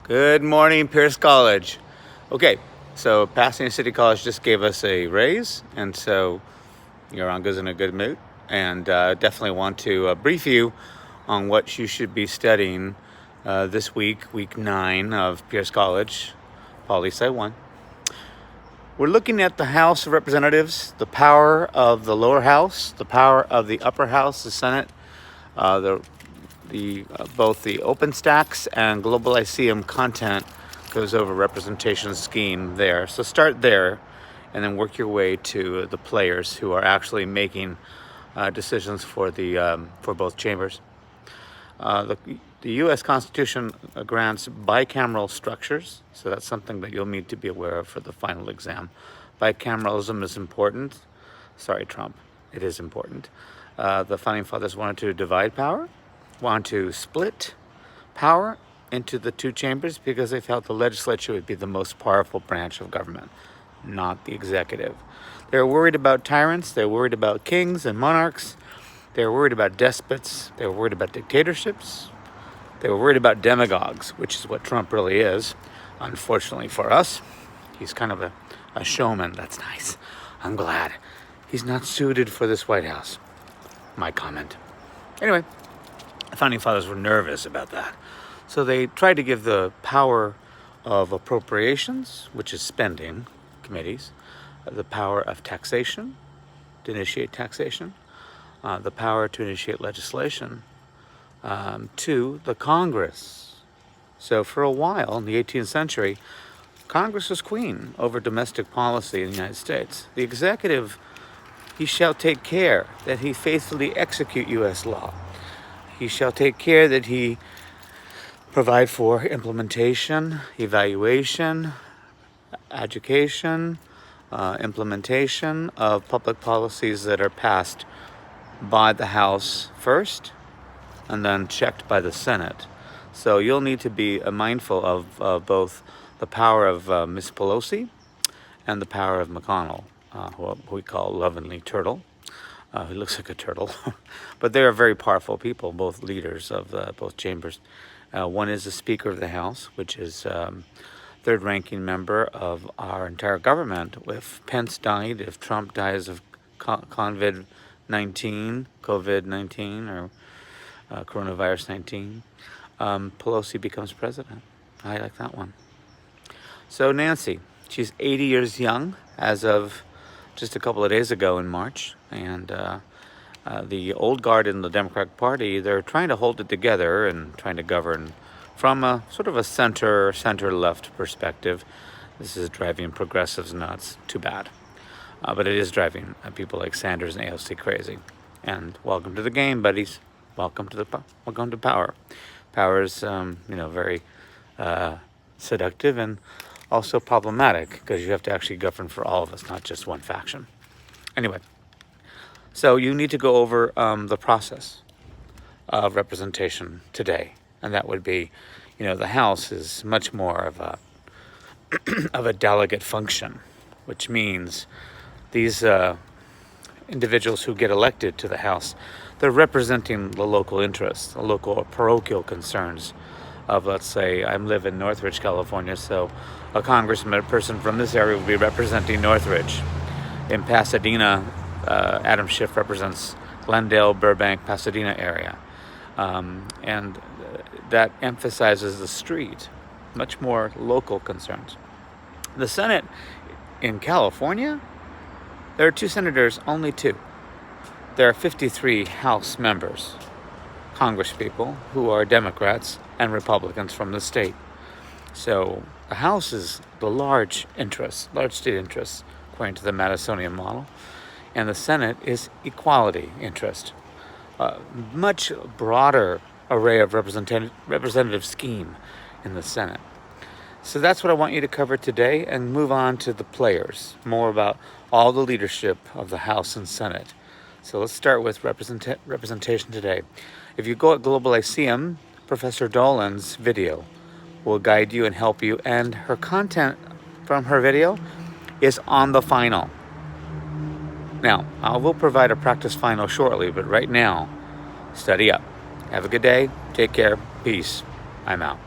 Good morning, Pierce College. Okay, so Pasadena City College just gave us a raise, and so Yoranga's in a good mood, and definitely want to brief you on what you should be studying this week 9 of Pierce College, Poli Sci 1. We're looking at the House of Representatives, the power of the lower house, the power of the upper house, the Senate, both the open stacks and global ICM content goes over representation scheme there. So start there and then work your way to the players who are actually making decisions for both chambers. The U.S. Constitution grants bicameral structures, so that's something that you'll need to be aware of for the final exam. Bicameralism is important. Sorry, Trump, it is important. The Founding Fathers wanted to divide power, want to split power into the two chambers because they felt the legislature would be the most powerful branch of government, not the executive. They're worried about tyrants, they're worried about kings and monarchs, they're worried about despots, they were worried about dictatorships, they were worried about demagogues, which is what Trump really is, unfortunately for us. He's kind of a showman. That's nice. I'm glad. He's not suited for this White House. My comment. Anyway, the Founding Fathers were nervous about that. So they tried to give the power of appropriations, which is spending committees, the power of taxation, to initiate taxation, the power to initiate legislation, to the Congress. So for a while in the 18th century, Congress was queen over domestic policy in the United States. The executive, he shall take care that he faithfully execute U.S. law. He shall take care that he provide for implementation, evaluation, education, implementation of public policies that are passed by the House first and then checked by the Senate. So you'll need to be mindful of both the power of Ms. Pelosi and the power of McConnell, who we call Lovingly Turtle. He looks like a turtle. But they are very powerful people, both leaders of both chambers. One is the Speaker of the House, which is third-ranking member of our entire government. If Pence died, if Trump dies of COVID-19, or coronavirus 19, Pelosi becomes president. I like that one. So Nancy, she's 80 years young as of just a couple of days ago in March, and the old guard in the Democratic Party, they're trying to hold it together and trying to govern from a sort of a center-left perspective. This is driving progressives nuts. Too bad. But it is driving people like Sanders and AOC crazy. And welcome to the game, buddies. Welcome to power. Power is, very seductive and also problematic because you have to actually govern for all of us, not just one faction. Anyway, so you need to go over the process of representation today, and that would be, the House is much more of a delegate function, which means these individuals who get elected to the House, they're representing the local interests, the local or parochial concerns of, let's say, I live in Northridge, California, so a congressman, a person from this area will be representing Northridge. In Pasadena, Adam Schiff represents Glendale, Burbank, Pasadena area. And that emphasizes the street, much more local concerns. The Senate in California, there are 2 senators, only 2. There are 53 House members, congresspeople, who are Democrats and Republicans from the state. So the House is the large state interests, according to the Madisonian model, and the Senate is equality interest. Much broader array of representative scheme in the Senate. So that's what I want you to cover today, and move on to the players, more about all the leadership of the House and Senate. So let's start with representation today. If you go at Global ICM, Professor Dolan's video will guide you and help you, and her content from her video is on the final. Now, I will provide a practice final shortly, but right now, study up. Have a good day. Take care. Peace. I'm out.